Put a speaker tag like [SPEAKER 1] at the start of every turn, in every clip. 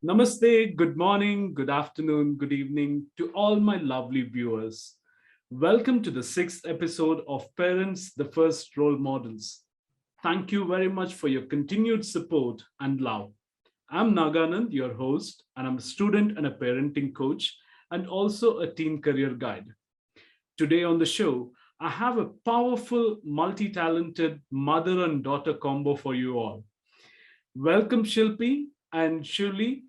[SPEAKER 1] Namaste, good morning, good afternoon, good evening to all my lovely viewers. Welcome to the sixth episode of Parents, the First Role Models. Thank you very much for your continued support and love. I'm Naganand, your host, and I'm a student and a parenting coach, and also a teen career guide. Today on the show, I have a powerful, multi talented mother and daughter combo for you all. Welcome, Shilpi and Shuli.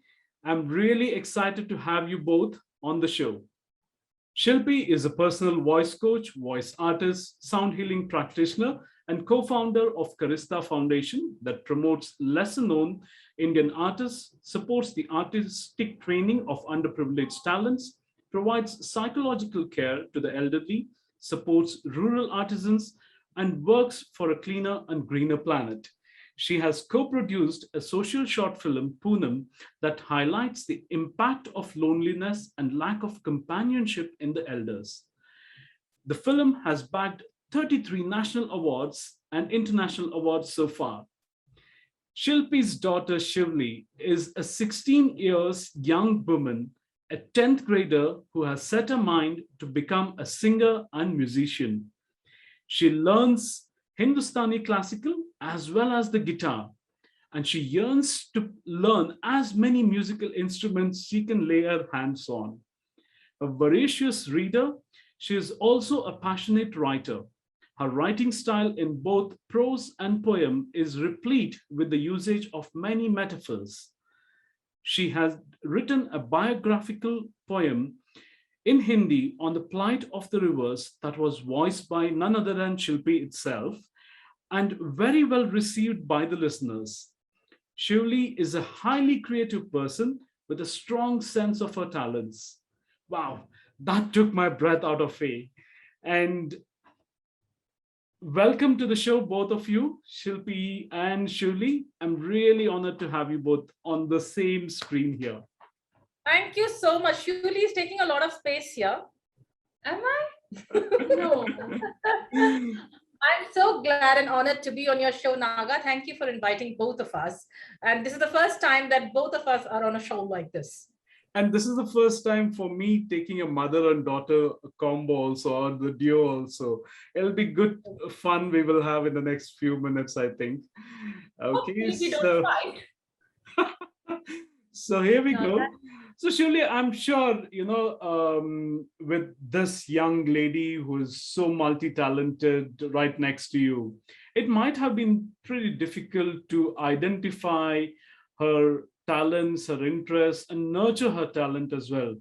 [SPEAKER 1] I'm really excited to have you both on the show. Shilpi is a personal voice coach, voice artist, sound healing practitioner, and co founder of Charista Foundation that promotes lesser known Indian artists, supports the artistic training of underprivileged talents, provides psychological care to the elderly, supports rural artisans, and works for a cleaner and greener planet. She has co produced a social short film, Poonam, that highlights the impact of loneliness and lack of companionship in the elders. The film has bagged 33 national awards and international awards so far. Shilpi's daughter Shivli is a 16 years young woman, a 10th grader who has set her mind to become a singer and musician. She learns Hindustani classical as well as the guitar, and she yearns to learn as many musical instruments she can lay her hands on. A voracious reader, she is also a passionate writer. Her writing style in both prose and poem is replete with the usage of many metaphors. She has written a biographical poem in Hindi on the plight of the rivers that was voiced by none other than Shilpi itself and very well received by the listeners. Shivli is a highly creative person with a strong sense of her talents. Wow, that took my breath out of me. And welcome to the show, both of you, Shilpi and Shivli. I'm really honored to have you both on the same screen here.
[SPEAKER 2] Thank you so much. Shuli is taking a lot of space here. Am I? No. I'm so glad and honored to be on your show, Naga. Thank you for inviting both of us. And this is the first time that both of us are on a show like this.
[SPEAKER 1] And this is the first time for me taking a mother and daughter combo also, or the duo also. It'll be good fun we will have in the next few minutes, I think. Okay,
[SPEAKER 2] Hopefully we don't
[SPEAKER 1] so
[SPEAKER 2] fight.
[SPEAKER 1] so here we
[SPEAKER 2] No,
[SPEAKER 1] go. So surely I'm sure, with this young lady who is so multi-talented right next to you, it might have been pretty difficult to identify her talents, her interests, and nurture her talent as well.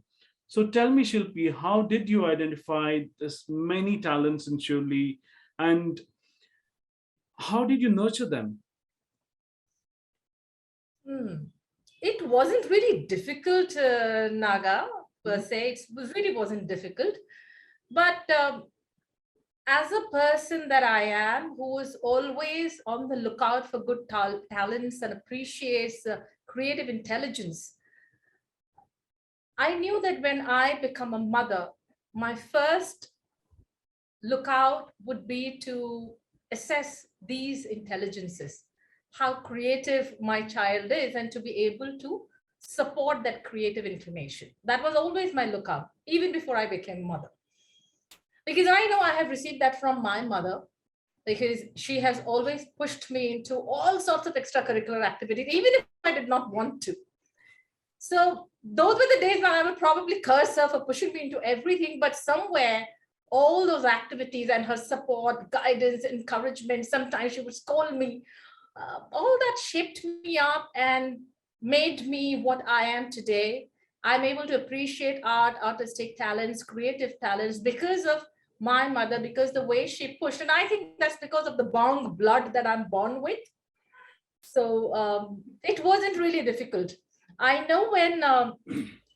[SPEAKER 1] So tell me, Shilpi, how did you identify this many talents in Shirley, and how did you nurture them?
[SPEAKER 2] hmm. It wasn't really difficult, Naga, per
[SPEAKER 1] Mhm.
[SPEAKER 2] se. Really wasn't difficult. But as a person that I am, who is always on the lookout for good talents and appreciates creative intelligence, I knew that when I become a mother, my first lookout would be to assess these intelligences, how creative my child is, and to be able to support that creative inclination. That was always my lookout, even before I became mother. Because I know I have received that from my mother, because she has always pushed me into all sorts of extracurricular activities, even if I did not want to. So those were the days when I would probably curse her for pushing me into everything, but somewhere all those activities and her support, guidance, encouragement, sometimes she would scold me, all that shaped me up and made me what I am today. I'm able to appreciate art, artistic talents, creative talents because of my mother, because the way she pushed. And I think that's because of the Bong blood that I'm born with. So it wasn't really difficult. I know when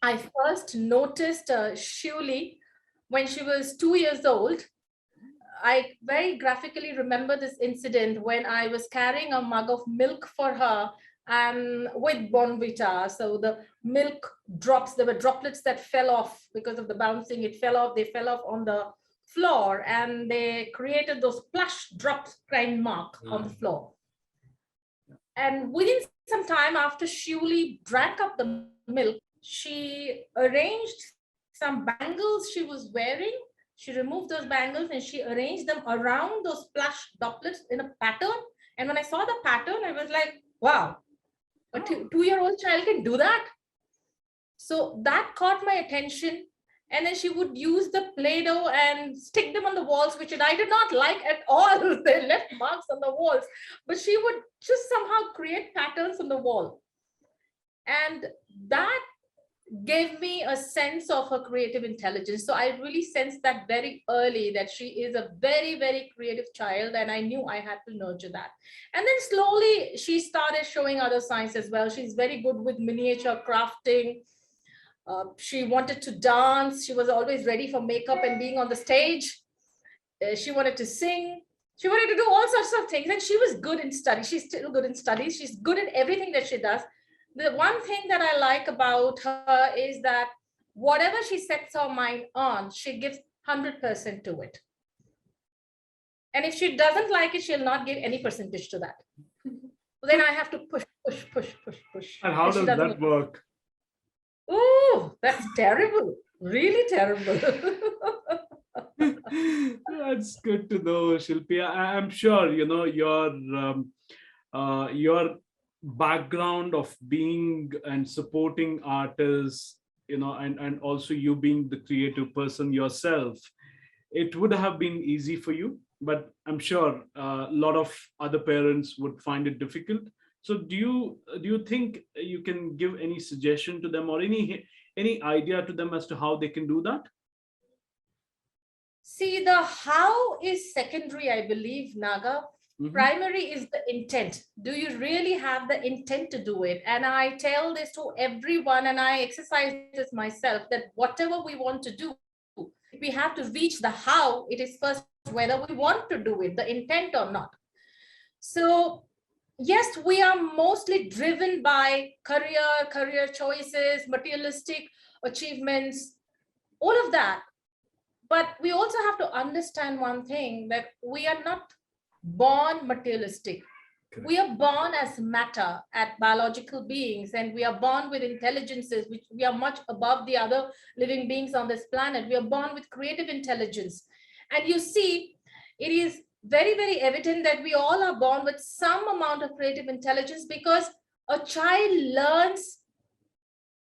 [SPEAKER 2] I first noticed Shuli when she was 2 years old. I very graphically remember this incident when I was carrying a mug of milk for her and with Bonvita. So the milk drops, there were droplets that fell off because of the bouncing. It fell off, they fell off on the floor and they created those splash drops kind mark on the floor. And within some time after Shiuli drank up the milk, she arranged some bangles she was wearing. She removed those bangles and she arranged them around those plush droplets in a pattern. And when I saw the pattern, I was like, wow, a 2-year-old child can do that. So that caught my attention. And then she would use the Play-Doh and stick them on the walls, which I did not like at all. They left marks on the walls, but she would just somehow create patterns on the wall. And that gave me a sense of her creative intelligence. So I really sensed that very early, that she is a very, very creative child. And I knew I had to nurture that. And then slowly she started showing other signs as well. She's very good with miniature crafting. She wanted to dance. She was always ready for makeup and being on the stage. She wanted to sing. She wanted to do all sorts of things. And she was good in studies. She's still good in studies. She's good in everything that she does. The one thing that I like about her is that whatever she sets her mind on, she gives 100% to it. And if she doesn't like it, she'll not give any percentage to that. Then I have to push.
[SPEAKER 1] And how does that work?
[SPEAKER 2] Oh, that's terrible. Really terrible.
[SPEAKER 1] That's good to know, Shilpi. I'm sure your background of being and supporting artists, and also you being the creative person yourself, it would have been easy for you, but I'm sure a lot of other parents would find it difficult. So do you think you can give any suggestion to them, or any idea to them as to how they can do that?
[SPEAKER 2] See, the how is secondary, I believe, Naga. Primary is the intent. Do you really have the intent to do it? And I tell this to everyone, and I exercise this myself, that whatever we want to do, we have to reach the how. It is first whether we want to do it, the intent or not. So yes, we are mostly driven by career choices, materialistic achievements, all of that. But we also have to understand one thing, that we are not born materialistic. Correct. We are born as matter, at biological beings, and we are born with intelligences, which we are much above the other living beings on this planet. We are born with creative intelligence. And you see, it is very, very evident that we all are born with some amount of creative intelligence, because a child learns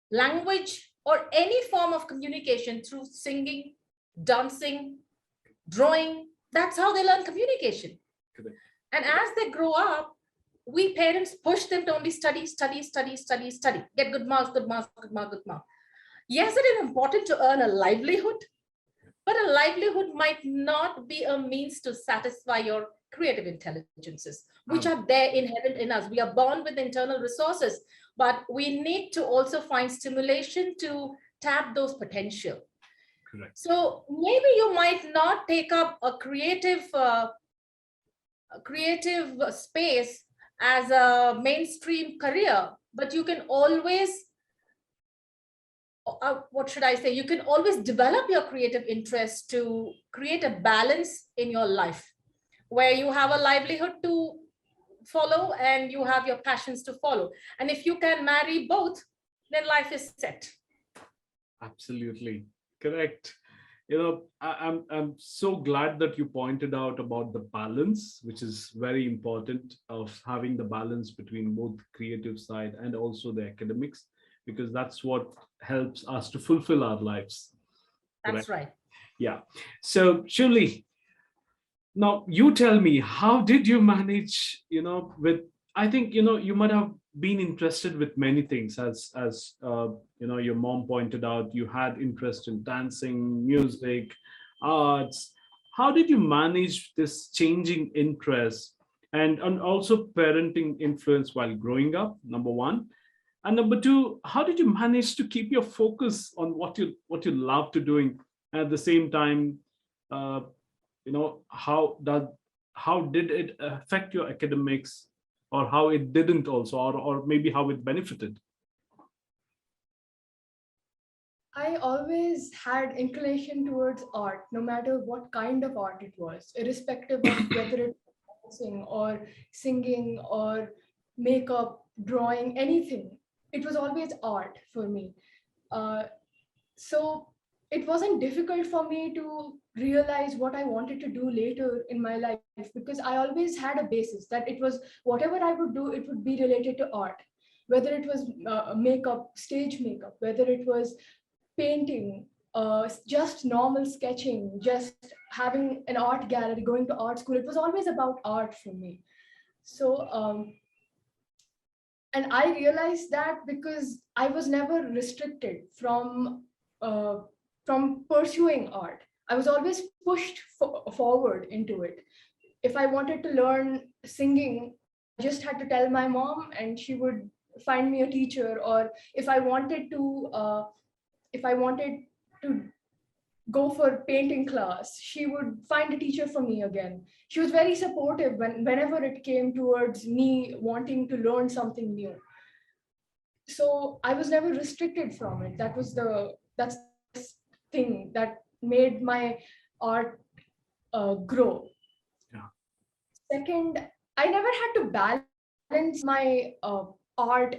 [SPEAKER 2] language or any form of communication through singing, dancing, drawing. That's how they learn communication. Correct. And as they grow up, we parents push them to only study. Get good marks. Yes, it is important to earn a livelihood, but a livelihood might not be a means to satisfy your creative intelligences, which are there inherent in us. We are born with internal resources, but we need to also find stimulation to tap those potential. Correct. So maybe you might not take up a creative space as a mainstream career, but you can always, what should I say? You can always develop your creative interest to create a balance in your life, where you have a livelihood to follow and you have your passions to follow. And if you can marry both, then life is set.
[SPEAKER 1] Absolutely correct. I'm so glad that you pointed out about the balance, which is very important, of having the balance between both creative side and also the academics, because that's what helps us to fulfill our lives.
[SPEAKER 2] That's right.
[SPEAKER 1] Yeah. So Shuli, now you tell me, how did you manage, with, I think, you might have been interested with many things, as your mom pointed out. You had interest in dancing, music, arts. How did you manage this changing interest, and also parenting influence while growing up, number one? And number two, how did you manage to keep your focus on what you love to doing, at the same time? How did it affect your academics, or how it didn't also, or maybe how it benefited?
[SPEAKER 3] I always had inclination towards art, no matter what kind of art it was, irrespective of whether it was dancing or singing or makeup, drawing, anything. It was always art for me. Uh, so it wasn't difficult for me to realize what I wanted to do later in my life, because I always had a basis that it was whatever I would do, it would be related to art, whether it was makeup, stage makeup, whether it was painting, just normal sketching, just having an art gallery, going to art school. It was always about art for me. So and I realized that because I was never restricted uh, from pursuing art. I was always pushed forward into it. If I wanted to learn singing, I just had to tell my mom and she would find me a teacher. Or if I wanted to if I wanted to go for painting class, she would find a teacher for me again. She was very supportive whenever it came towards me wanting to learn something new. So I was never restricted from it. That's the biggest thing that made my art grow.
[SPEAKER 1] Yeah.
[SPEAKER 3] Second, I never had to balance my art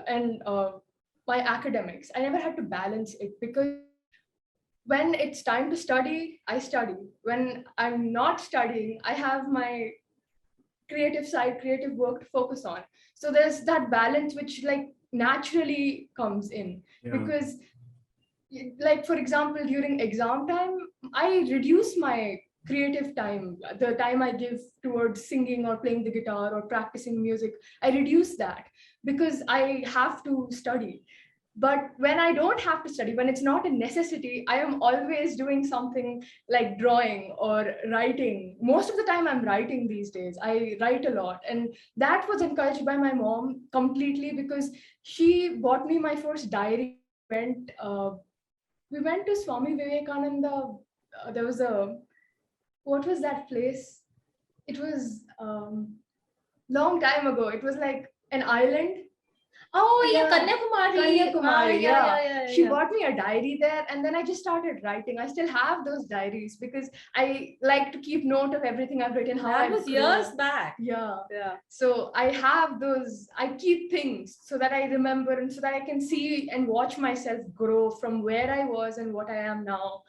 [SPEAKER 3] and my academics. I never had to balance it, because when it's time to study, I study. When I'm not studying, I have my creative side, creative work to focus on. So there's that balance which like naturally comes in.
[SPEAKER 1] Yeah.
[SPEAKER 3] Because like for example, during exam time, I reduce my creative time, the time I give towards singing or playing the guitar or practicing music. I reduce that because I have to study. But when I don't have to study, when it's not a necessity, I am always doing something like drawing or writing. Most of the time I'm writing these days. I write a lot, and that was encouraged by my mom completely, because she bought me my first diary. We went to Swami Vivekananda. There was a, what was that place? It was long time ago. It was like an island.
[SPEAKER 2] Oh, yeah,
[SPEAKER 3] Yeah,
[SPEAKER 2] Kanyakumari.
[SPEAKER 3] Kanyakumari,
[SPEAKER 2] Yeah,
[SPEAKER 3] yeah.
[SPEAKER 2] yeah, yeah,
[SPEAKER 3] She
[SPEAKER 2] yeah.
[SPEAKER 3] bought me a diary there, and then I just started writing. I still have those diaries because I like to keep note of everything I've written, how
[SPEAKER 2] That
[SPEAKER 3] I've
[SPEAKER 2] was years
[SPEAKER 3] grown.
[SPEAKER 2] back.
[SPEAKER 3] Yeah.
[SPEAKER 2] Yeah.
[SPEAKER 3] So I have those, I keep things so that I remember and so that I can see and watch myself grow from where I was and what I am now,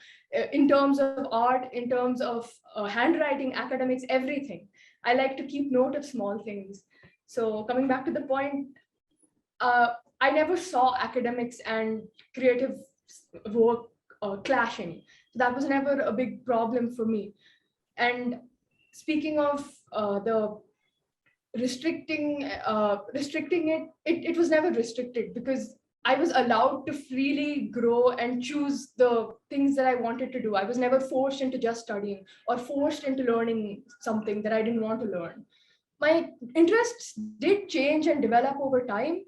[SPEAKER 3] in terms of art, in terms of handwriting, academics, everything. I like to keep note of small things. So coming back to the point, uh, I never saw academics and creative work clashing. That was never a big problem for me. And speaking of the restricting it was never restricted, because I was allowed to freely grow and choose the things that I wanted to do. I was never forced into just studying or forced into learning something that I didn't want to learn. My interests did change and develop over time,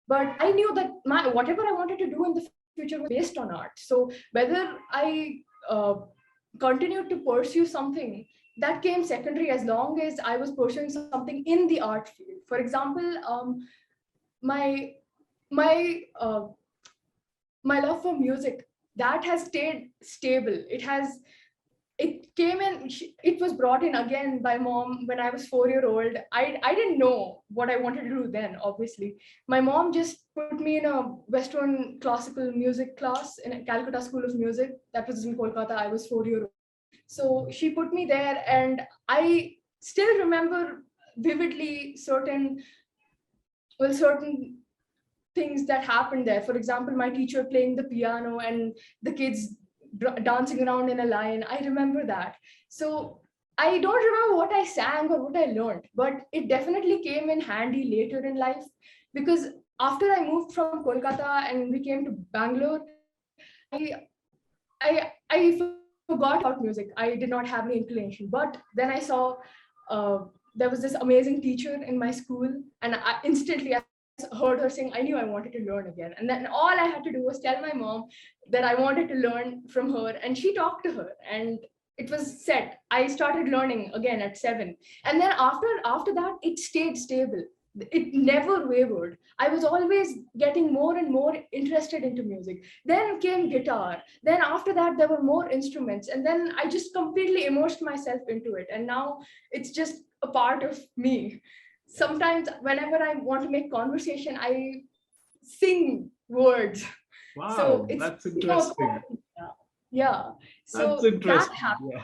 [SPEAKER 3] but I knew that my whatever I wanted to do in the future was based on art. So whether I continued to pursue something, that came secondary, as long as I was pursuing something in the art field. For example, my my my love for music, that has stayed stable. It came in, it was brought in again by mom when I was 4 year old. I didn't know what I wanted to do then, obviously. My mom just put me in a Western classical music class in a Calcutta School of Music that was in Kolkata. I was 4 year old. So she put me there, and I still remember vividly certain things that happened there. For example, my teacher playing the piano and the kids dancing around in a line. I remember that. So I don't remember what I sang or what I learned, but it definitely came in handy later in life, because after I moved from Kolkata and we came to Bangalore, I forgot about music. I did not have any inclination. But then I saw uh, there was this amazing teacher in my school, and I instantly, as I heard her sing, I knew I wanted to learn again. And then all I had to do was tell my mom that I wanted to learn from her, and she talked to her, and it was set. I started learning again at 7, and then after that, it stayed stable. It never wavered. I was always getting more and more interested into music. Then came guitar. Then after that, there were more instruments. And then I just completely immersed myself into it. And now it's just a part of me. sometimes whenever I want to make conversation, I sing words. So
[SPEAKER 1] Wow,
[SPEAKER 3] it's
[SPEAKER 1] that's interesting.
[SPEAKER 3] yeah.
[SPEAKER 1] That's
[SPEAKER 3] So that
[SPEAKER 1] interesting.
[SPEAKER 3] happens.
[SPEAKER 1] Yeah.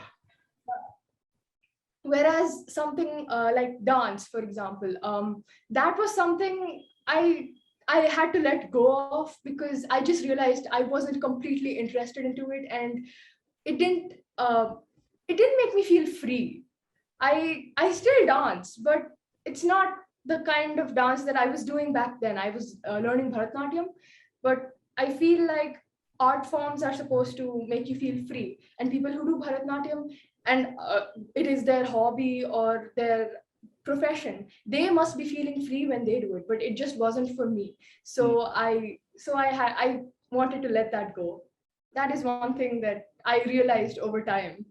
[SPEAKER 3] Whereas something like dance, for example, that was something I had to let go of, because I just realized I wasn't completely interested into it, and it didn't uh, it didn't make me feel free. I still dance, but it's not the kind of dance that I was doing back then. I was learning Bharatanatyam, but I feel like art forms are supposed to make you feel free, and people who do Bharatanatyam and it is their hobby or their profession, they must be feeling free when they do it. But it just wasn't for me.
[SPEAKER 1] Hmm.
[SPEAKER 3] I wanted to let that go. That is one thing that I realized over time.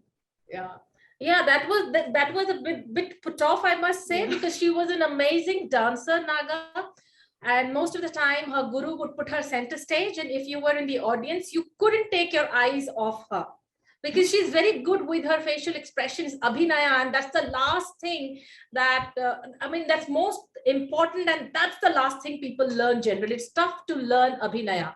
[SPEAKER 3] Yeah.
[SPEAKER 2] Yeah, that was a bit put off, I must say,
[SPEAKER 3] Yeah.
[SPEAKER 2] because she was an amazing dancer, Naga. And most of the time, her guru would put her center stage, and if you were in the audience, you couldn't take your eyes off her because she's very good with her facial expressions, abhinaya, and that's the last thing that I mean, that's most important, and that's the last thing people learn generally. It's tough to learn abhinaya.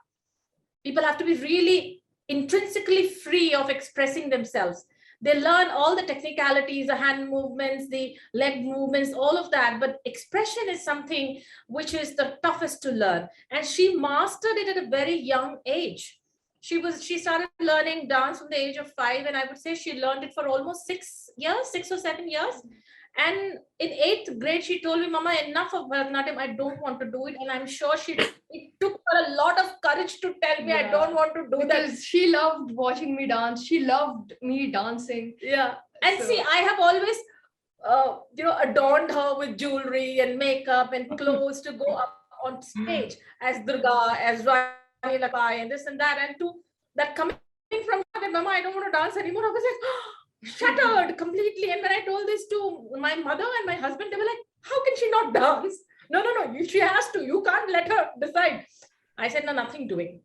[SPEAKER 2] People have to be really intrinsically free of expressing themselves. They learn all the technicalities, the hand movements, the leg movements, all of that, but expression is something which is the toughest to learn, and she mastered it at a very young age. She started learning dance from the age of 5, and I would say she learned it for almost 6 years, 6 or 7 years. And in 8th grade, she told me, Mama, enough of Bharatanatyam. I don't want to do it. And I'm sure it took her a lot of courage to tell me, I don't want to do that.
[SPEAKER 3] Because she loved watching me dance. She loved me dancing.
[SPEAKER 2] Yeah. And see, I have always, adorned her with jewelry and makeup and clothes to go up on stage as Durga, as Rani Lakshmi, and this and that. And to that coming from her that, Mama, I don't want to dance anymore, I was like, shattered completely. And when I told this to my mother and my husband, they were like, how can she not dance? No, no, no, she has to. You can't let her decide. I said, no, nothing doing.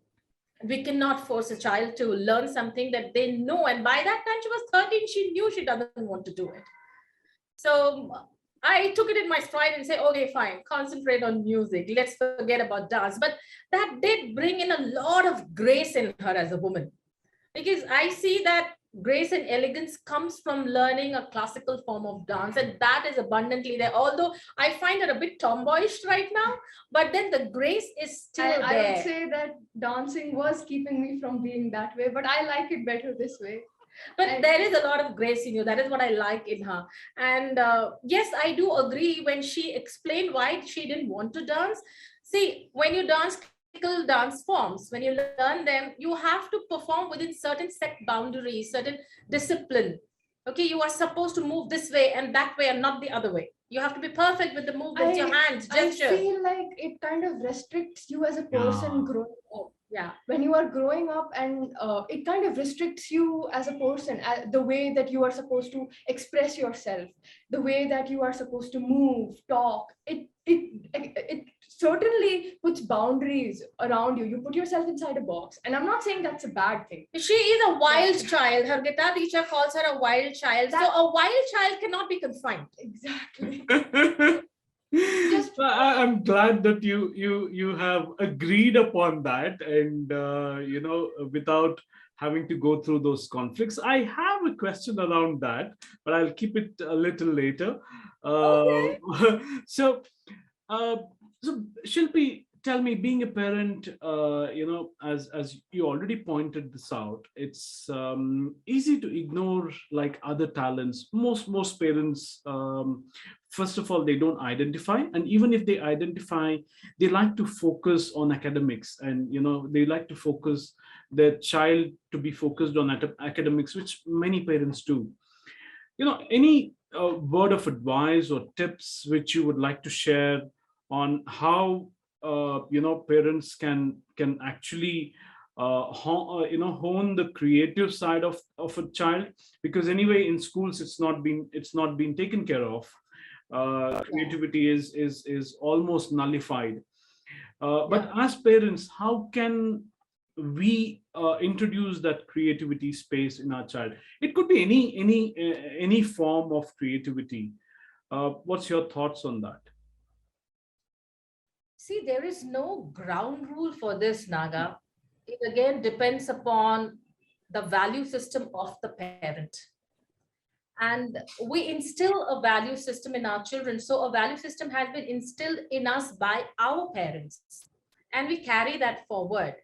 [SPEAKER 2] We cannot force a child to learn something that they know. And by that time, she was 13, she knew she doesn't want to do it. So I took it in my stride and say, okay, fine, concentrate on music. Let's forget about dance. But that did bring in a lot of grace in her as a woman, because I see that grace and elegance comes from learning a classical form of dance, and that is abundantly there. Although I find her a bit tomboyish right now, but then the grace is still there.
[SPEAKER 3] I would say that dancing was keeping me from being that way, but I like it better this way.
[SPEAKER 2] But there is a lot of grace in you. That is what I like in her. And yes, I do agree when she explained why she didn't want to dance. See, when you dance classical dance forms, when you learn them, you have to perform within certain set boundaries, certain discipline. Okay, you are supposed to move this way and that way and not the other way. You have to be perfect with the movements, your hands, gestures.
[SPEAKER 3] I feel like it kind of restricts you as a person growing up.
[SPEAKER 2] Yeah.
[SPEAKER 3] When you are growing up, and it kind of restricts you as a person, the way that you are supposed to express yourself, the way that you are supposed to move, talk. It certainly puts boundaries around you. You put yourself inside a box, and I'm not saying that's a bad thing.
[SPEAKER 2] She is a wild child. Her guitar teacher calls her a wild child. So a wild child cannot be confined.
[SPEAKER 3] Exactly.
[SPEAKER 1] I'm glad that you have agreed upon that, and without having to go through those conflicts. I have a question around that, but I'll keep it a little later.
[SPEAKER 2] Okay.
[SPEAKER 1] So, uh, so Shilpi, tell me, being a parent, as you already pointed this out, it's easy to ignore like other talents. Most parents, first of all, they don't identify, and even if they identify, they like to focus on academics, and they like to focus their child to be focused on academics, which many parents do. Any word of advice or tips which you would like to share on how parents can actually hone the creative side of a child, because anyway in schools it's not been taken care of. Creativity is almost nullified. But as parents, how can we introduce that creativity space in our child? It could be any form of creativity. What's your thoughts on that?
[SPEAKER 2] See, there is no ground rule for this, Naga. It again depends upon the value system of the parent. And we instill a value system in our children. So a value system has been instilled in us by our parents, and we carry that forward.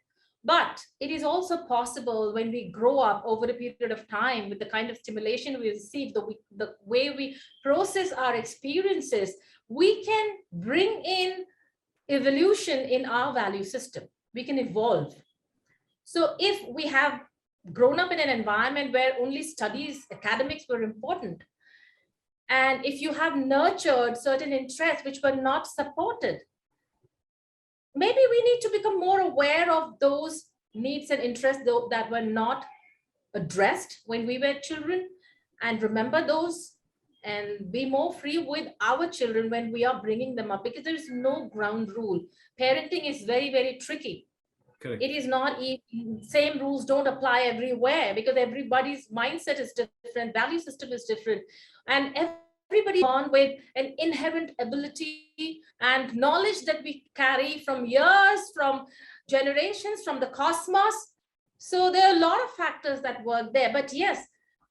[SPEAKER 2] But it is also possible when we grow up over a period of time with the kind of stimulation we receive, the way we process our experiences, we can bring in evolution in our value system. We can evolve. So if we have grown up in an environment where only studies, academics were important, and if you have nurtured certain interests which were not supported, maybe we need to become more aware of those needs and interests that were not addressed when we were children, and remember those, and be more free with our children when we are bringing them up, because there is no ground rule. Parenting is very, very tricky.
[SPEAKER 1] Correct.
[SPEAKER 2] It is not same rules don't apply everywhere, because everybody's mindset is different, value system is different, and everybody born with an inherent ability and knowledge that we carry from years, from generations, from the cosmos. So there are a lot of factors that work there. But yes,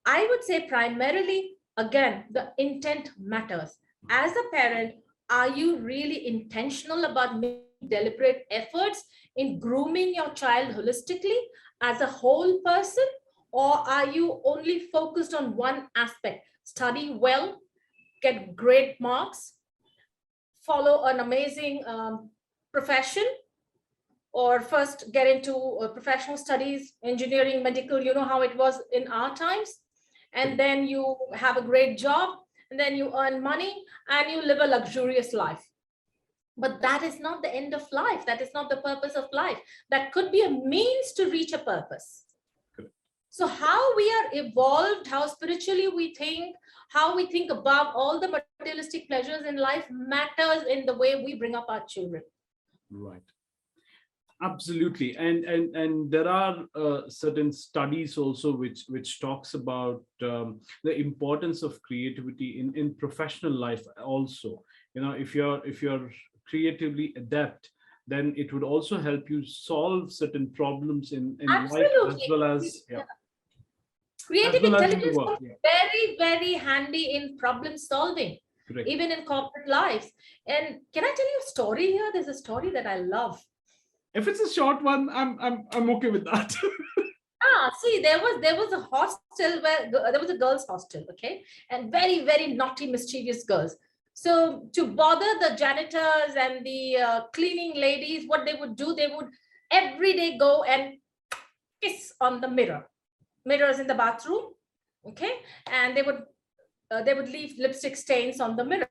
[SPEAKER 2] I would say primarily, again, the intent matters. As a parent, are you really intentional about making deliberate efforts in grooming your child holistically as a whole person? Or are you only focused on one aspect? Study well, get great marks, follow an amazing profession, or first get into professional studies, engineering, medical, you know how it was in our times. And then you have a great job, and then you earn money and you live a luxurious life. But that is not the end of life. That is not the purpose of life. That could be a means to reach a purpose. So how we are evolved, how spiritually we think, how we think above all the materialistic pleasures in life matters in the way we bring up our children.
[SPEAKER 1] Right. Absolutely. And there are certain studies also which talks about the importance of creativity in professional life also. You know, if you're creatively adept, then it would also help you solve certain problems in life, as
[SPEAKER 2] Absolutely.
[SPEAKER 1] well as, yeah,
[SPEAKER 2] Creative
[SPEAKER 1] as well as in the
[SPEAKER 2] intelligence
[SPEAKER 1] work.
[SPEAKER 2] comes
[SPEAKER 1] Yeah.
[SPEAKER 2] very, very handy in problem solving,
[SPEAKER 1] Correct.
[SPEAKER 2] even in corporate lives. And can I tell you a story here? There's a story that I love.
[SPEAKER 1] If it's a short one, I'm okay with that.
[SPEAKER 2] See, there was a hostel where there was a girls' hostel, okay, and very, very naughty, mischievous girls. So to bother the janitors and the cleaning ladies, what they would do, they would every day go and kiss on the mirrors in the bathroom, okay, and they would leave lipstick stains on the mirror,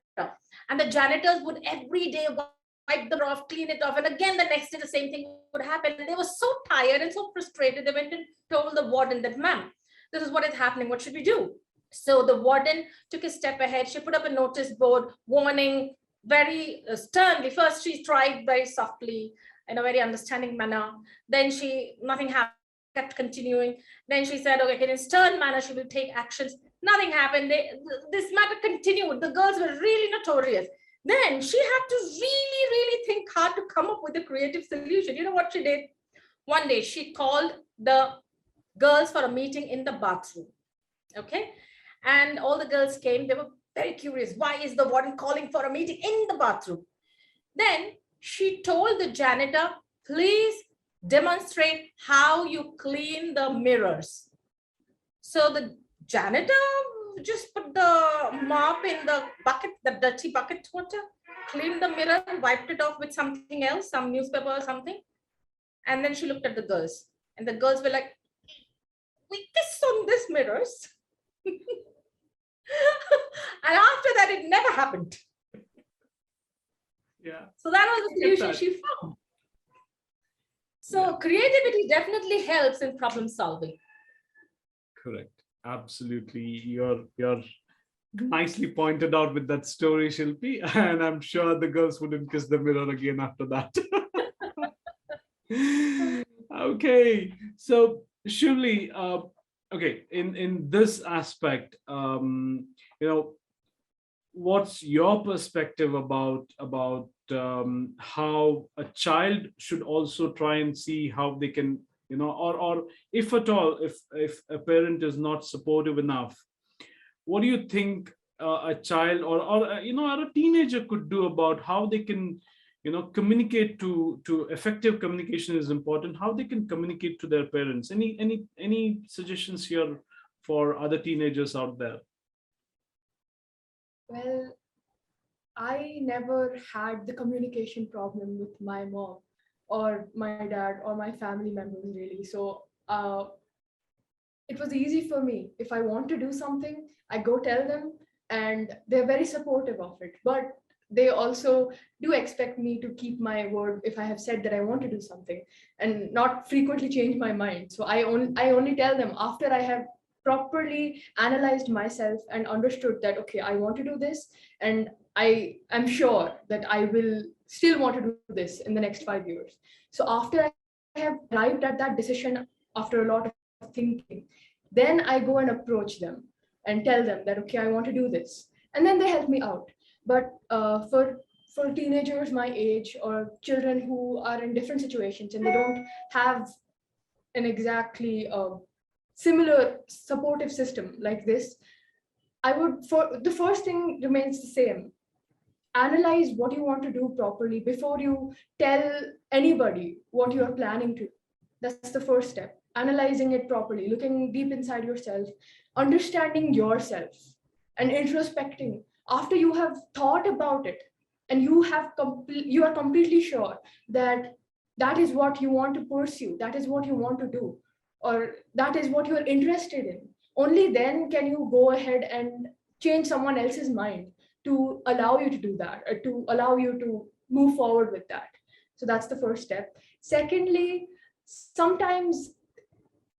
[SPEAKER 2] and the janitors would every day wipe them off, clean it off, and again the next day the same thing would happen. And they were so tired and so frustrated, they went and told the warden that, ma'am, this is what is happening, what should we do? So the warden took a step ahead. She put up a notice board warning very sternly. First she tried very softly in a very understanding manner, then nothing happened, kept continuing. Then she said, okay, in a stern manner she will take actions. Nothing happened. This matter continued. The girls were really notorious. Then she had to really, really think hard to come up with a creative solution. You know what she did? One day she called the girls for a meeting in the bathroom. Okay. And all the girls came. They were very curious. Why is the warden calling for a meeting in the bathroom? Then she told the janitor, please demonstrate how you clean the mirrors. So the janitor just put the mop in the bucket, the dirty bucket water, cleaned the mirror, wiped it off with something else, some newspaper or something. And then she looked at the girls, and the girls were like, we kiss on these mirrors. And after that, it never happened.
[SPEAKER 1] Yeah.
[SPEAKER 2] So that was the solution she found. So creativity definitely helps in problem solving.
[SPEAKER 1] Correct. Absolutely. You're nicely pointed out with that story, Shilpi, and I'm sure the girls wouldn't kiss the mirror again after that. Okay. So Shilpi, okay, in this aspect, you know, what's your perspective about how a child should also try and see how they can, or if at all, if a parent is not supportive enough, what do you think a child or a teenager could do about how they can, communicate to effective communication is important, how they can communicate to their parents? Any suggestions here for other teenagers out there?
[SPEAKER 3] Well, I never had the communication problem with my mom or my dad or my family members really. So it was easy for me. If I want to do something, I go tell them, and they're very supportive of it. But they also do expect me to keep my word if I have said that I want to do something, and not frequently change my mind. So I only tell them after I have properly analyzed myself and understood that okay, I want to do this, and I am sure that I will still want to do this in the next 5 years. So after I have arrived at that decision after a lot of thinking, then I go and approach them and tell them that okay, I want to do this, and then they help me out. But for teenagers my age or children who are in different situations and they don't have an exactly similar supportive system like this, I would, for the first thing remains the same. Analyze what you want to do properly before you tell anybody what you are planning to. That's the first step. Analyzing it properly, looking deep inside yourself, understanding yourself, and introspecting. After you have thought about it and you are completely sure that that is what you want to pursue, that is what you want to do, or that is what you are interested in, only then can you go ahead and change someone else's mind to allow you to do that, or to allow you to move forward with that. So that's the first step. Secondly, sometimes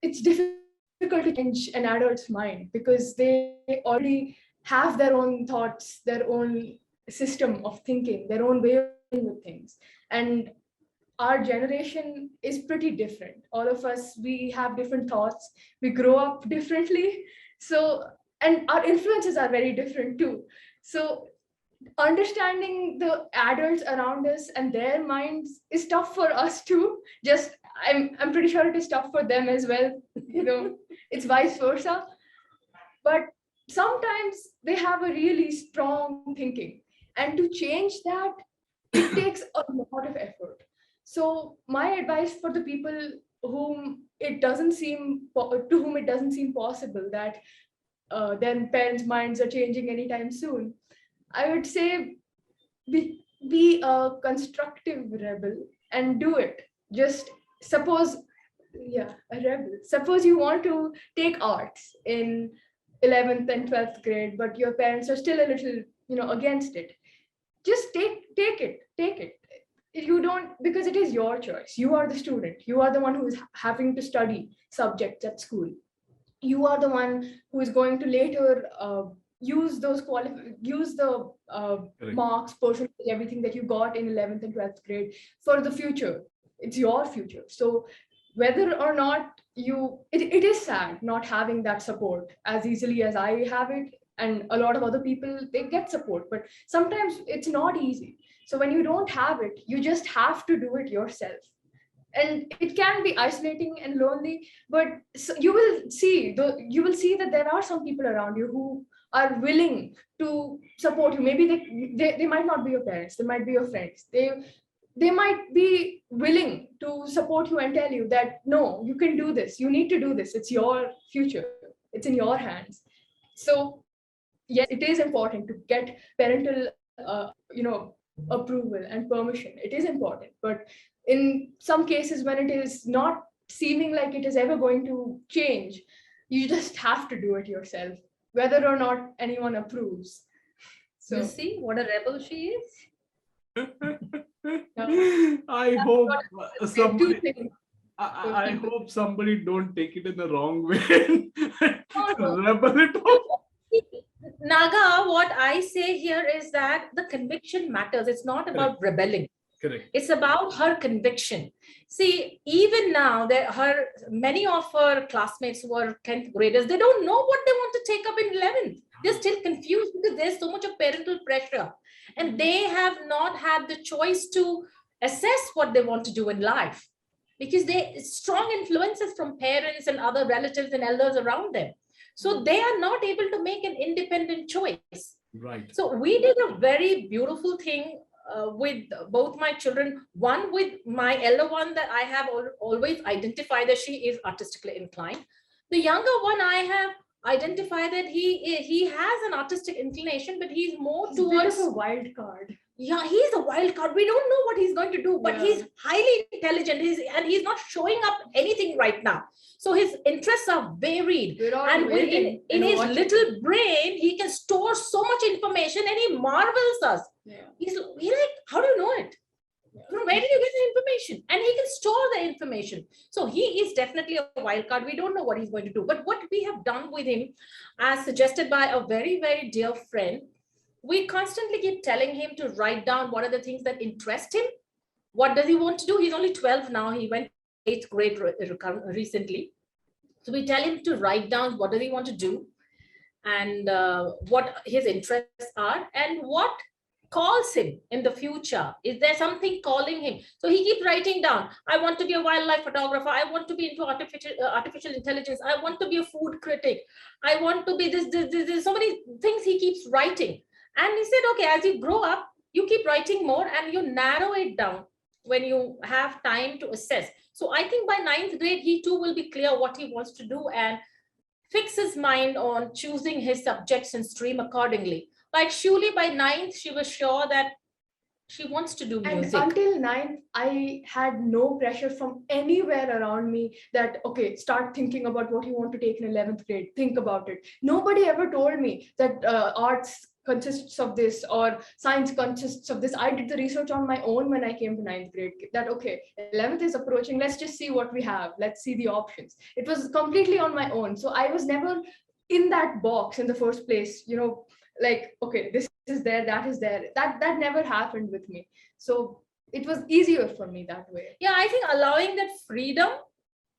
[SPEAKER 3] it's difficult to change an adult's mind because they already have their own thoughts, their own system of thinking, their own way of dealing with things. And our generation is pretty different. All of us, we have different thoughts, we grow up differently. So, and our influences are very different too. So understanding the adults around us and their minds is tough for us too. Just I'm pretty sure it is tough for them as well. It's vice versa. But sometimes they have a really strong thinking, and to change that, it takes a lot of effort. So my advice for the people to whom it doesn't seem possible that their parents' minds are changing anytime soon, I would say be a constructive rebel and do it. Just suppose, yeah, a rebel. Suppose you want to take arts in 11th and 12th grade, but your parents are still a little, against it. Just take it. You don't, because it is your choice. You are the student. You are the one who is having to study subjects at school. You are the one who is going to later use the
[SPEAKER 1] Correct.
[SPEAKER 3] marks, percentage, everything that you got in 11th and 12th grade for the future. It's your future. So whether or not it is sad not having that support as easily as I have it, and a lot of other people, they get support, but sometimes it's not easy. So when you don't have it, you just have to do it yourself. And it can be isolating and lonely, but you will see that there are some people around you who are willing to support you. Maybe they might not be your parents, they might be your friends. They might be willing to support you and tell you that no, you can do this, you need to do this, it's your future, it's in your hands. So yes, it is important to get parental approval and permission. It is important, but in some cases when it is not seeming like it is ever going to change, you just have to do it yourself, whether or not anyone approves.
[SPEAKER 2] You
[SPEAKER 3] So
[SPEAKER 2] see what a rebel she is?
[SPEAKER 1] I
[SPEAKER 3] I've
[SPEAKER 1] hope
[SPEAKER 3] got two
[SPEAKER 1] somebody.
[SPEAKER 3] things for
[SPEAKER 1] I
[SPEAKER 3] people.
[SPEAKER 1] hope somebody don't take it in the wrong way.
[SPEAKER 3] No, no.
[SPEAKER 1] Rebel it off.
[SPEAKER 2] Naga, what I say here is that the conviction matters. It's not about rebelling.
[SPEAKER 1] Correct.
[SPEAKER 2] It's about her conviction. See, even now, many of her classmates who are 10th graders, they don't know what they want to take up in 11th. They're still confused because there's so much of parental pressure, and they have not had the choice to assess what they want to do in life, because they strong influences from parents and other relatives and elders around them. So they are not able to make an independent choice.
[SPEAKER 1] Right.
[SPEAKER 2] So we did a very beautiful thing with both my children. One, with my elder one, that I have always identified that she is artistically inclined. The younger one, I have identified that he has an artistic inclination, but he's more
[SPEAKER 3] He's a bit
[SPEAKER 2] towards
[SPEAKER 3] of a wild card.
[SPEAKER 2] yeah, he's a wild card. We don't know what he's going to do, but
[SPEAKER 3] Yeah.
[SPEAKER 2] he's highly intelligent. He's not showing up anything right now. So his interests are varied.
[SPEAKER 3] We're all
[SPEAKER 2] And
[SPEAKER 3] waiting
[SPEAKER 2] in
[SPEAKER 3] and
[SPEAKER 2] his
[SPEAKER 3] watching.
[SPEAKER 2] little brain, he can store so much information, and he marvels us.
[SPEAKER 3] Yeah.
[SPEAKER 2] He's like, how do you know it? From where did you get the information? And he can store the information. So he is definitely a wild card. We don't know what he's going to do. But what we have done with him, as suggested by a very, very dear friend, we constantly keep telling him to write down what are the things that interest him. What does he want to do? He's only 12 now. He went 8th grade recently. So we tell him to write down what does he want to do, and what his interests are, and what calls him in the future. Is there something calling him? So he keeps writing down, I want to be a wildlife photographer. I want to be into artificial intelligence. I want to be a food critic. I want to be this. So many things he keeps writing. And he said, okay, as you grow up, you keep writing more and you narrow it down when you have time to assess. So I think by 9th grade, he too will be clear what he wants to do and fix his mind on choosing his subjects and stream accordingly. Like Shuli, by 9th, she was sure that she wants to do
[SPEAKER 3] And
[SPEAKER 2] music.
[SPEAKER 3] until 9th, I had no pressure from anywhere around me that, okay, start thinking about what you want to take in 11th grade. Think about it. Nobody ever told me that arts consists of this or science consists of this. I did the research on my own when I came to 9th grade, that, okay, 11th is approaching. Let's just see what we have. Let's see the options. It was completely on my own. So I was never in that box in the first place, like, okay, this is there, that is there. That never happened with me. So it was easier for me that way.
[SPEAKER 2] Yeah, I think allowing that freedom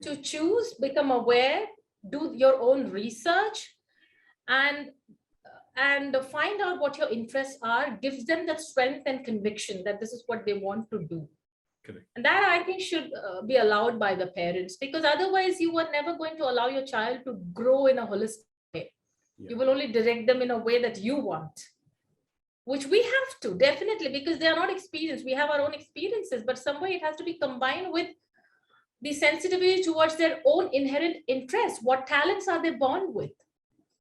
[SPEAKER 2] to choose, become aware, do your own research, and find out what your interests are, gives them that strength and conviction that this is what they want to do.
[SPEAKER 1] Correct.
[SPEAKER 2] And that, I think, should be allowed by the parents, because otherwise you are never going to allow your child to grow in a holistic way.
[SPEAKER 1] Yeah.
[SPEAKER 2] You will only direct them in a way that you want, which we have to, definitely, because they are not experienced. We have our own experiences, but some way it has to be combined with the sensitivity towards their own inherent interests. What talents are they born with?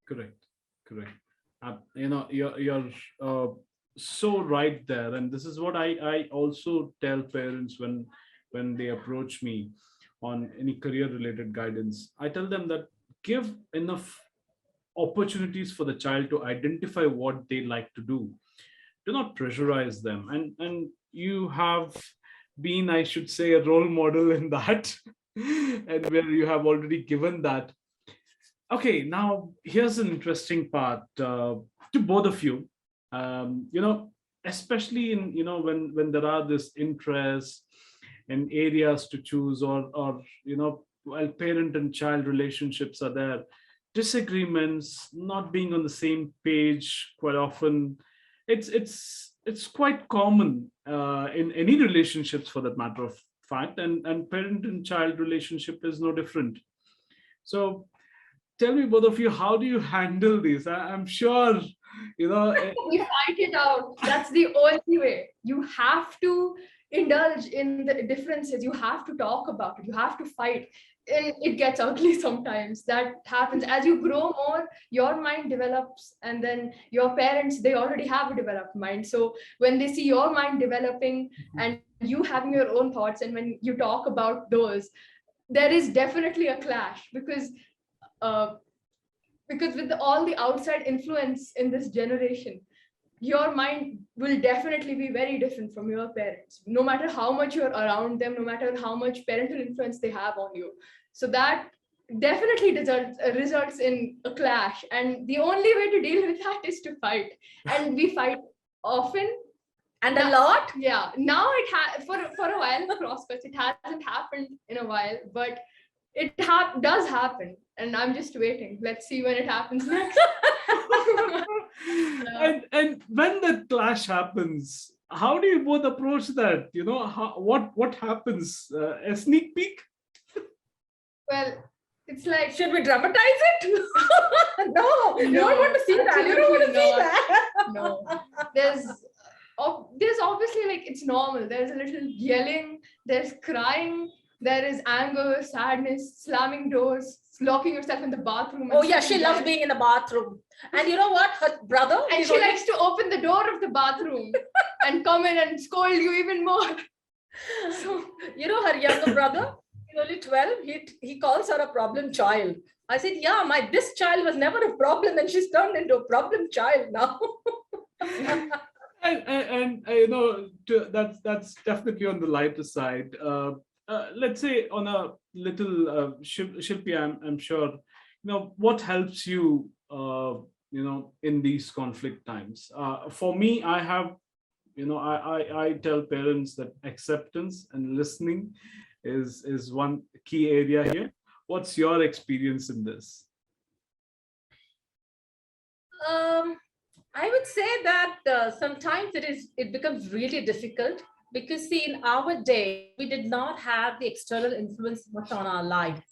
[SPEAKER 1] Correct. You're so right there, and this is what I also tell parents when they approach me on any career related guidance. I tell them that give enough opportunities for the child to identify what they like to do. Do not pressurize them, and you have been, I should say, a role model in that and where you have already given that. Okay, now here's an interesting part to both of you. Especially in when there are this interests and areas to choose, or while parent and child relationships are there, disagreements, not being on the same page quite often. It's quite common in any relationships, for that matter of fact, and parent and child relationship is no different. So tell me, both of you, how do you handle this? I'm sure
[SPEAKER 3] You fight it out. That's the only way. You have to indulge in the differences. You have to talk about it. You have to fight. And it gets ugly sometimes. That happens. As you grow more, your mind develops, and then your parents, they already have a developed mind. So when they see your mind developing and you having your own thoughts, and when you talk about those, there is definitely a clash, uh, because with all the outside influence in this generation, your mind will definitely be very different from your parents, no matter how much you're around them, no matter how much parental influence they have on you. So that definitely results in a clash, and the only way to deal with that is to fight. And we fight often.
[SPEAKER 2] And a lot.
[SPEAKER 3] Yeah, now it has for a while, crosscuts, it hasn't happened in a while, but does happen, and I'm just waiting. Let's see when it happens next.
[SPEAKER 1] And when that clash happens, how do you both approach that? What happens? A sneak peek?
[SPEAKER 3] Well, it's like,
[SPEAKER 2] Should we dramatize it? No, you don't want to see that. You don't want to see that.
[SPEAKER 3] no. There's obviously, like, it's normal. There's a little yelling, there's crying, there is anger, sadness, slamming doors, locking yourself in the bathroom.
[SPEAKER 2] Oh yeah, she loves being in the bathroom. And you know what? Her brother,
[SPEAKER 3] And she likes to open the door of the bathroom and come in and scold you even more.
[SPEAKER 2] so you know, her younger brother, he's only 12. He calls her a problem child. I said, yeah, this child was never a problem, and she's turned into a problem child now.
[SPEAKER 1] And that's definitely on the lighter side. Let's say on a little Shilpi, I'm sure what helps you in these conflict times. For me, I have I tell parents that acceptance and listening is one key area here. What's your experience in this?
[SPEAKER 2] I would say that sometimes it becomes really difficult because, see, in our day, we did not have the external influence much on our life.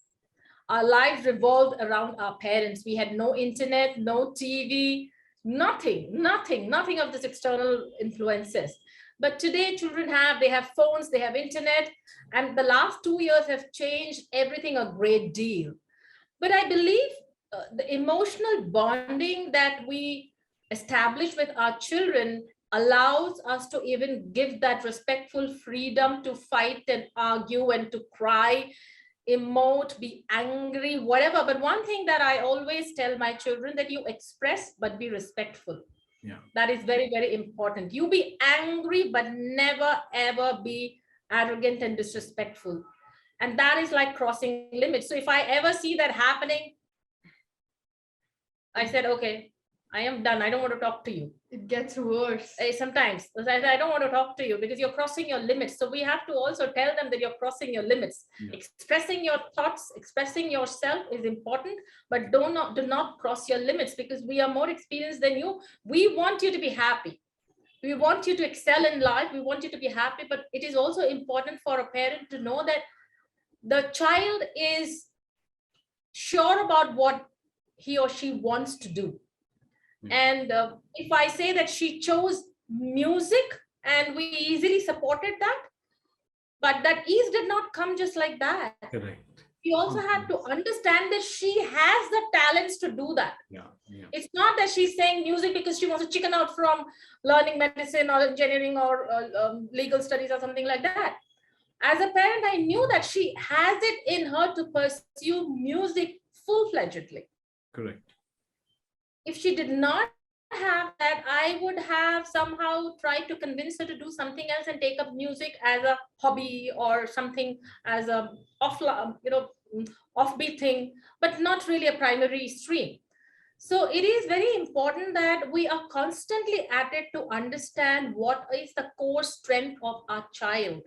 [SPEAKER 2] Our lives revolved around our parents. We had no internet, no TV, nothing of this external influences. But today, they have phones, they have internet, and the last 2 years have changed everything a great deal. But I believe the emotional bonding that we establish with our children allows us to even give that respectful freedom to fight and argue and to cry, emote, be angry, whatever. But one thing that I always tell my children, that you express but be respectful.
[SPEAKER 1] Yeah,
[SPEAKER 2] that is very, very important. You be angry but never ever be arrogant and disrespectful, and that is like crossing limits. So if I ever see that happening, I said, okay, I am done. I don't want to talk to you.
[SPEAKER 3] It gets worse.
[SPEAKER 2] Sometimes I don't want to talk to you because you're crossing your limits. So we have to also tell them that you're crossing your limits.
[SPEAKER 1] Yeah.
[SPEAKER 2] Expressing your thoughts, expressing yourself is important, but do not cross your limits, because we are more experienced than you. We want you to be happy. We want you to excel in life. We want you to be happy, but it is also important for a parent to know that the child is sure about what he or she wants to do. And if I say that she chose music and we easily supported that, but that ease did not come just like that.
[SPEAKER 1] correct.
[SPEAKER 2] We also had to understand that she has the talents to do that.
[SPEAKER 1] Yeah.
[SPEAKER 2] It's not that she's saying music because she wants to chicken out from learning medicine or engineering or legal studies or something like that. As a parent, I knew that she has it in her to pursue music full-fledgedly.
[SPEAKER 1] Correct.
[SPEAKER 2] If she did not have that, I would have somehow tried to convince her to do something else and take up music as a hobby or something as a offbeat thing, but not really a primary stream. So it is very important that we are constantly at it to understand what is the core strength of our child.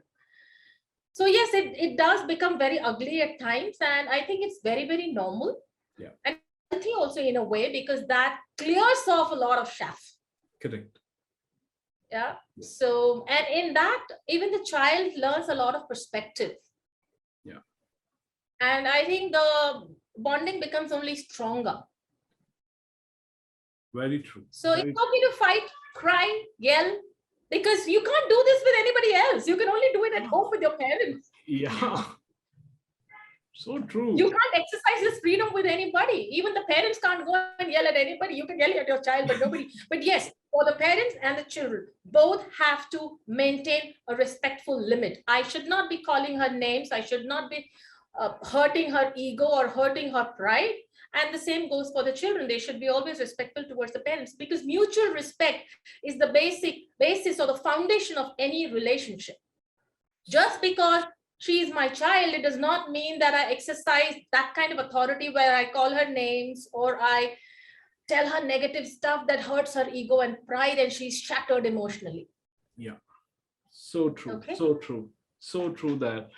[SPEAKER 2] So yes, it does become very ugly at times, and I think it's very, very normal.
[SPEAKER 1] Yeah.
[SPEAKER 2] And healthy also in a way, because that clears off a lot of chaff.
[SPEAKER 1] Correct.
[SPEAKER 2] Yeah. So, and in that, even the child learns a lot of perspective.
[SPEAKER 1] Yeah.
[SPEAKER 2] And I think the bonding becomes only stronger.
[SPEAKER 1] Very true.
[SPEAKER 2] So it's okay to fight, cry, yell, because you can't do this with anybody else. You can only do it at home with your parents.
[SPEAKER 1] Yeah. So true.
[SPEAKER 2] You can't exercise this freedom with anybody. Even the parents can't go and yell at anybody. You can yell at your child, but nobody. But yes, for the parents and the children, both have to maintain a respectful limit. I should not be calling her names. I should not be hurting her ego or hurting her pride. And the same goes for the children. They should be always respectful towards the parents, because mutual respect is the basis or the foundation of any relationship. Just because she is my child, it does not mean that I exercise that kind of authority where I call her names or I tell her negative stuff that hurts her ego and pride and she's shattered emotionally.
[SPEAKER 1] Yeah. So true.
[SPEAKER 2] Okay.
[SPEAKER 1] So true. So true that.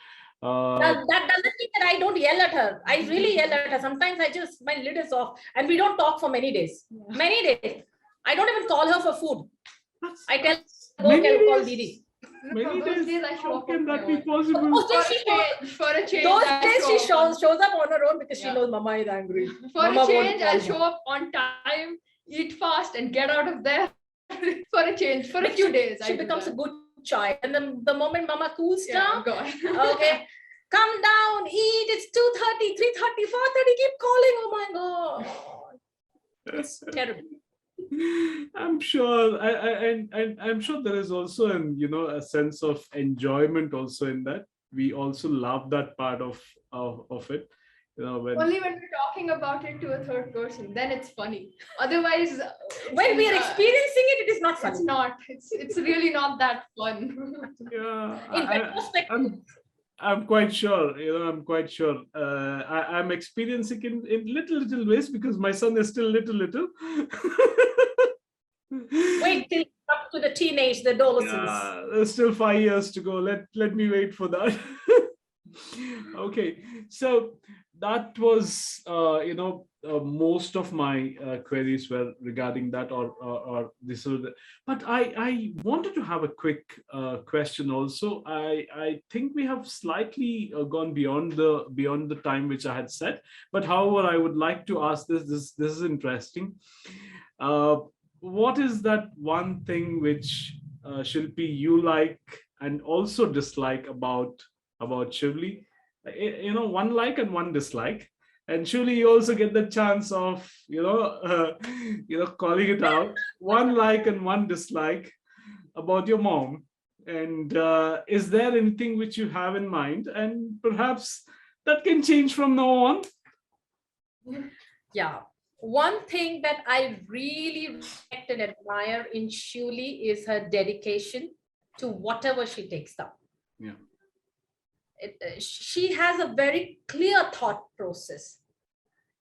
[SPEAKER 2] That doesn't mean that I don't yell at her. I really yell at her. Sometimes my lid is off and we don't talk for many days.
[SPEAKER 3] Yeah.
[SPEAKER 2] Many days. I don't even call her for food. I tell her,
[SPEAKER 1] Many
[SPEAKER 2] go call
[SPEAKER 1] days.
[SPEAKER 2] Didi.
[SPEAKER 1] Many
[SPEAKER 3] For those
[SPEAKER 1] days,
[SPEAKER 3] I show
[SPEAKER 1] how
[SPEAKER 3] up
[SPEAKER 1] can
[SPEAKER 3] on my
[SPEAKER 1] that be
[SPEAKER 3] own.
[SPEAKER 1] possible?
[SPEAKER 3] For a change,
[SPEAKER 2] Those
[SPEAKER 3] I
[SPEAKER 2] days
[SPEAKER 3] show
[SPEAKER 2] she
[SPEAKER 3] up on-
[SPEAKER 2] shows up on her own because she
[SPEAKER 3] Yeah.
[SPEAKER 2] knows Mama is angry.
[SPEAKER 3] For
[SPEAKER 2] Mama
[SPEAKER 3] a change,
[SPEAKER 2] won't
[SPEAKER 3] I'll
[SPEAKER 2] call
[SPEAKER 3] show
[SPEAKER 2] her.
[SPEAKER 3] up on time, eat fast, and get out of there. For a change, for a
[SPEAKER 2] But
[SPEAKER 3] few days.
[SPEAKER 2] She becomes a good child. And the moment Mama cools down,
[SPEAKER 3] God.
[SPEAKER 2] okay, come down, eat. It's 2:30, 3:30, 4:30. Keep calling. Oh my God. It's terrible.
[SPEAKER 1] I'm sure, and I'm sure there is also a sense of enjoyment also in that. We also love that part of it. When
[SPEAKER 3] Only when we're talking about it to a third person, then it's funny. Otherwise,
[SPEAKER 2] When we are experiencing it, it is not
[SPEAKER 3] it's
[SPEAKER 2] funny.
[SPEAKER 3] not. It's really not that fun.
[SPEAKER 1] yeah,
[SPEAKER 2] In retrospect,
[SPEAKER 1] I'm quite sure. I'm quite sure. I'm experiencing in little ways because my son is still little.
[SPEAKER 2] wait till up to the teenage, the adolescence.
[SPEAKER 1] Yeah, there's still 5 years to go. Let me wait for that. Okay, so that was most of my queries were regarding that or this or that. But I wanted to have a quick question also. I think we have slightly gone beyond the time which I had set. But however, I would like to ask this is interesting. What is that one thing which Shilpi you like and also dislike about Shivli? One like and one dislike. And surely you also get the chance of calling it out. One like and one dislike about your mom. And is there anything which you have in mind? And perhaps that can change from now on.
[SPEAKER 2] Yeah. One thing that I really respect and admire in Shiuli is her dedication to whatever she takes up.
[SPEAKER 1] Yeah.
[SPEAKER 2] She has a very clear thought process.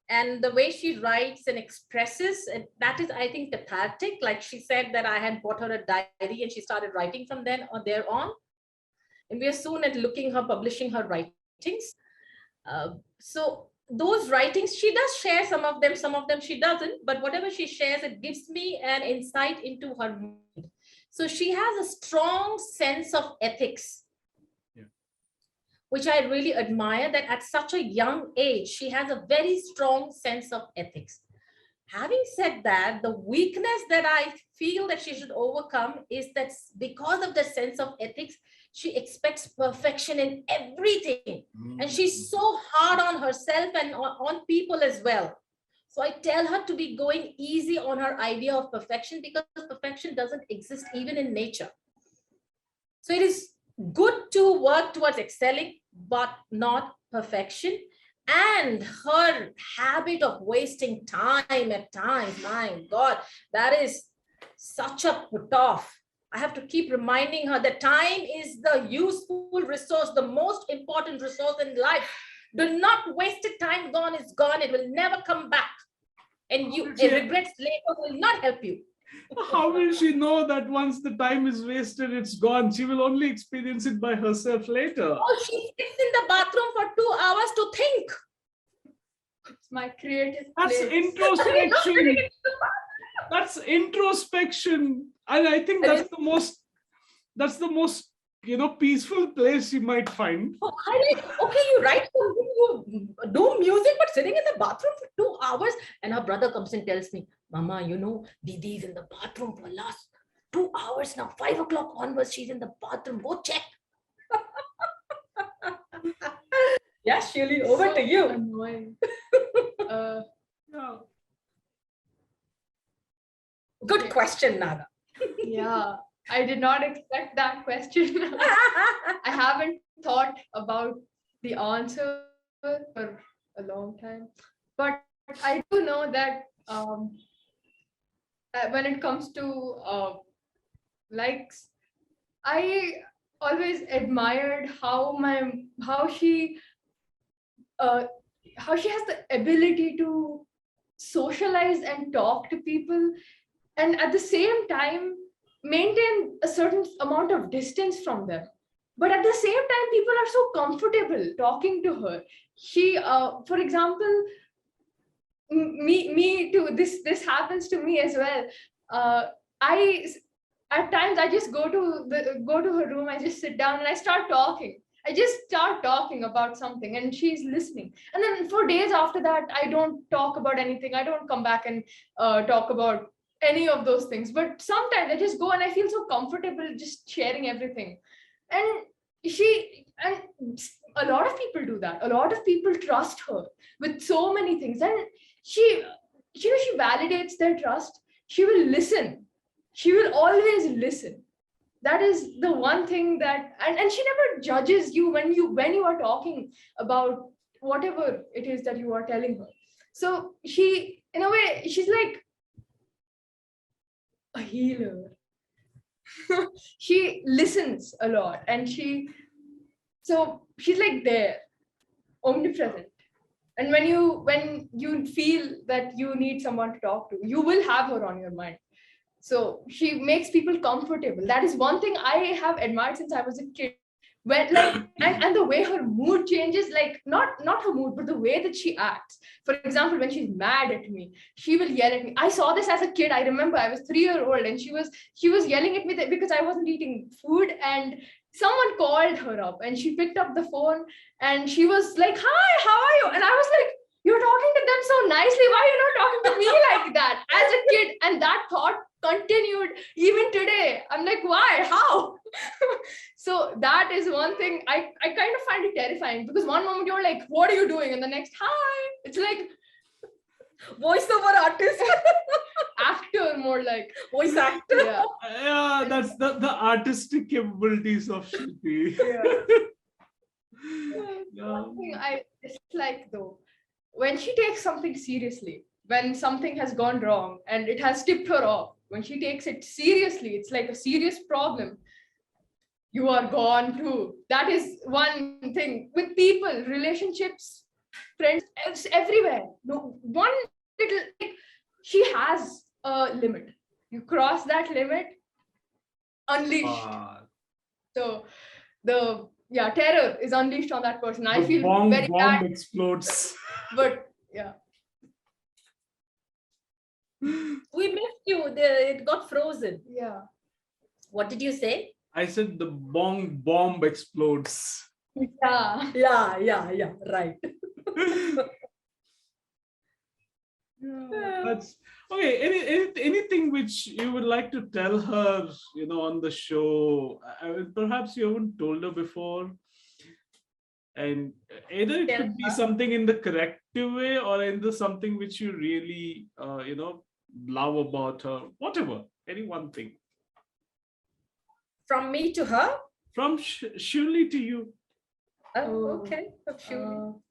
[SPEAKER 2] And the way she writes and expresses, that is, I think, cathartic. Like she said that I had bought her a diary and she started writing from then or there on. And we are soon at publishing her writings. So those writings, she does share some of them she doesn't, but whatever she shares, it gives me an insight into her mind. So she has a strong sense of ethics, which I really admire, that at such a young age, she has a very strong sense of ethics. Having said that, the weakness that I feel that she should overcome is that because of the sense of ethics, she expects perfection in everything. And she's so hard on herself and on people as well. So I tell her to be going easy on her idea of perfection, because perfection doesn't exist even in nature. So it is good to work towards excelling, but not perfection. And her habit of wasting time at times, my God, that is such a put off. I have to keep reminding her that time is the useful resource, the most important resource in life. Do not waste it. Time gone is gone. It will never come back. And regrets later will not help you.
[SPEAKER 1] How will she know that once the time is wasted, it's gone? She will only experience it by herself later.
[SPEAKER 2] Oh, she sits in the bathroom for 2 hours to think.
[SPEAKER 3] It's my creative
[SPEAKER 1] That's
[SPEAKER 3] place.
[SPEAKER 1] introspection. That's introspection. And I think that's the most peaceful place you might find.
[SPEAKER 2] Oh, okay, you write, you do music, but sitting in the bathroom for 2 hours. And her brother comes and tells me, Mama, Didi's in the bathroom for last 2 hours now. 5 o'clock onwards, she's in the bathroom. Go check. Yeah, Shiuli, over to you.
[SPEAKER 3] Annoying.
[SPEAKER 1] Yeah.
[SPEAKER 2] Good question, Naga.
[SPEAKER 3] Yeah, I did not expect that question. I haven't thought about the answer for a long time, but I do know that when it comes to likes, I always admired how she has the ability to socialize and talk to people, and at the same time maintain a certain amount of distance from them. but at the same time, people are so comfortable talking to her. She, for example, me too. This happens to me as well. I at times I just go to her room. I just sit down and I start talking. I just start talking about something, and she's listening. And then for days after that, I don't talk about anything. I don't come back and talk about any of those things. But sometimes I just go and I feel so comfortable just sharing everything. And and a lot of people do that. A lot of people trust her with so many things, and she she validates their trust. She will listen. She will always listen. That is the one thing that, and she never judges you when you are talking about whatever it is that you are telling her. So she, in a way, she's like a healer. She listens a lot, and she's like there, omnipresent. And when you feel that you need someone to talk to, you will have her on your mind. So she makes people comfortable. That is one thing I have admired since I was a kid. When and the way her mood changes, like not her mood, but the way that she acts. For example, when she's mad at me, she will yell at me. I saw this as a kid. I remember I was 3 years old, and she was yelling at me because I wasn't eating food, and someone called her up, and she picked up the phone, and she was like, "Hi, how are you?" And I was like, "You're talking to them so nicely. Why are you not talking to me like that?" As a kid, and that thought continued even today. I'm like, why? How? So that is one thing I kind of find it terrifying, because one moment you're like, what are you doing? And the next, hi. It's like
[SPEAKER 2] Voiceover artist.
[SPEAKER 3] actor, more like
[SPEAKER 2] Voice actor.
[SPEAKER 3] yeah.
[SPEAKER 1] Yeah, that's the artistic capabilities of Shilpi. Yeah.
[SPEAKER 3] One thing I dislike though, when she takes something seriously, when something has gone wrong and it has tipped her off, when she takes it seriously, it's like a serious problem. You are gone too. That is one thing with people, relationships, friends, it's everywhere. No one little, like, she has a limit. You cross that limit, unleashed. So the terror is unleashed on that person. I
[SPEAKER 1] The
[SPEAKER 3] feel
[SPEAKER 1] bomb
[SPEAKER 3] very bad,
[SPEAKER 1] explodes.
[SPEAKER 3] but yeah.
[SPEAKER 2] We missed you. It got frozen.
[SPEAKER 3] Yeah.
[SPEAKER 2] What did you say?
[SPEAKER 1] I said the bomb explodes.
[SPEAKER 3] Yeah.
[SPEAKER 2] Yeah. Right.
[SPEAKER 1] That's okay. Anything which you would like to tell her, on the show? Perhaps you haven't told her before. And either it could be something in the corrective way, or in something which you really, love about her. Whatever, any one thing.
[SPEAKER 2] From me to her?
[SPEAKER 1] From Shuli to you.
[SPEAKER 2] Oh, okay. Shuli.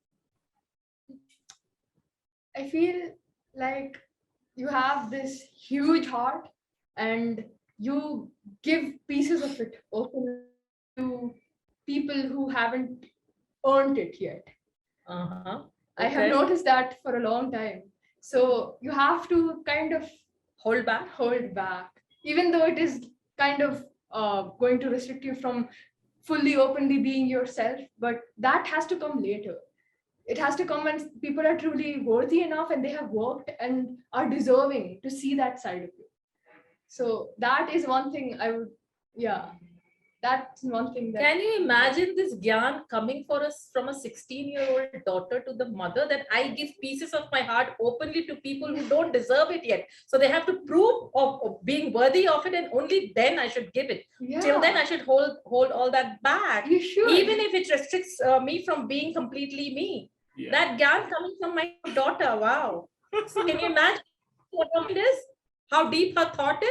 [SPEAKER 3] I feel like you have this huge heart, and you give pieces of it open to people who haven't earned it yet.
[SPEAKER 2] Uh-huh.
[SPEAKER 3] I have noticed that for a long time. So you have to kind of
[SPEAKER 2] hold back,
[SPEAKER 3] even though it is kind of going to restrict you from fully openly being yourself, but that has to come later. It has to come when people are truly worthy enough and they have worked and are deserving to see that side of you. So that is one thing I would, that's one thing that.
[SPEAKER 2] Can you imagine this gyan coming for us from a 16-year-old daughter to the mother, that I give pieces of my heart openly to people who don't deserve it yet? So they have to prove of being worthy of it, and only then I should give it.
[SPEAKER 3] Yeah.
[SPEAKER 2] Till then I should hold all that back.
[SPEAKER 3] You should.
[SPEAKER 2] Even if it restricts me from being completely me. Yeah. That gyan coming from my daughter, wow. So can you imagine what it is? How deep her thought is?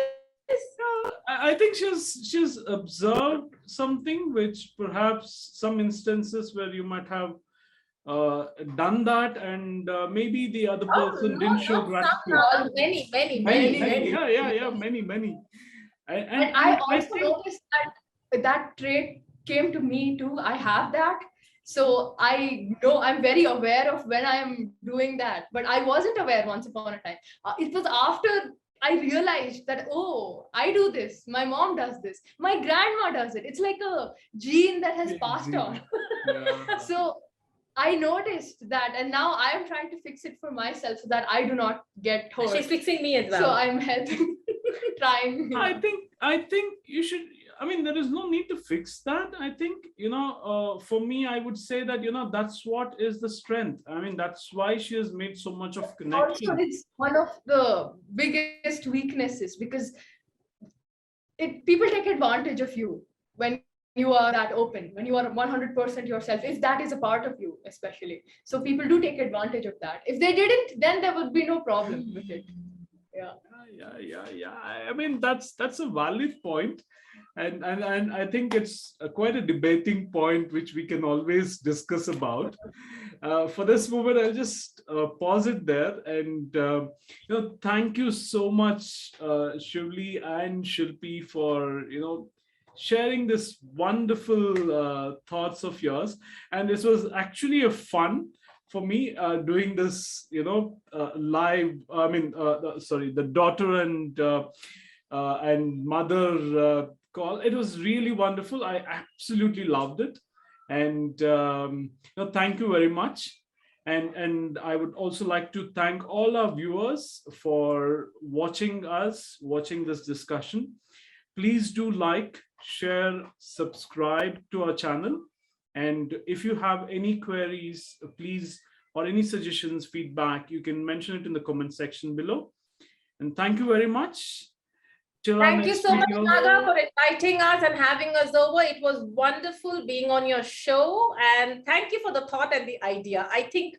[SPEAKER 1] I think she's observed something which perhaps some instances where you might have done that, and maybe the other person didn't show gratitude.
[SPEAKER 2] Many.
[SPEAKER 1] Yeah, many.
[SPEAKER 3] And I also noticed that trait came to me too. I have that. So I know, I'm very aware of when I am doing that, but I wasn't aware once upon a time. It was after I realized that, oh, I do this. My mom does this. My grandma does it. It's like a gene that has passed on.
[SPEAKER 1] Yeah.
[SPEAKER 3] So I noticed that, and now I am trying to fix it for myself so that I do not get hurt.
[SPEAKER 2] She's fixing me as well.
[SPEAKER 3] So I'm helping, trying.
[SPEAKER 1] I think you should. I mean, there is no need to fix that. I think, for me, I would say that, that's what is the strength. I mean, that's why she has made so much of
[SPEAKER 3] Also,
[SPEAKER 1] connection.
[SPEAKER 3] it's one of the biggest weaknesses because people take advantage of you when you are that open, when you are 100% yourself, if that is a part of you, especially. So people do take advantage of that. If they didn't, then there would be no problem with it. Yeah.
[SPEAKER 1] Yeah. I mean, that's a valid point, and I think it's quite a debating point which we can always discuss about. For this moment, I'll just pause it there, and thank you so much, Shivli and Shilpi, for sharing this wonderful thoughts of yours. And this was actually a fun for me doing this, live. I mean, sorry, the daughter and mother call. It was really wonderful. I absolutely loved it, and thank you very much. And I would also like to thank all our viewers for watching this discussion. Please do like, share, subscribe to our channel. And if you have any queries, please, or any suggestions, feedback, you can mention it in the comment section below. And thank you very much. Till our
[SPEAKER 2] Thank you
[SPEAKER 1] next
[SPEAKER 2] so much,
[SPEAKER 1] video.
[SPEAKER 2] Naga, for inviting us and having us over. It was wonderful being on your show. And thank you for the thought and the idea. I think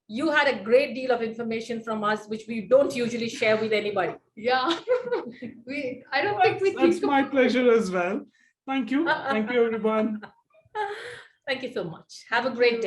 [SPEAKER 2] you had a great deal of information from us, which we don't usually share with anybody.
[SPEAKER 3] Yeah. I don't think we
[SPEAKER 1] That's
[SPEAKER 3] think
[SPEAKER 1] my pleasure as well. Thank you. Thank you, everyone.
[SPEAKER 2] Thank you so much. Have a great day.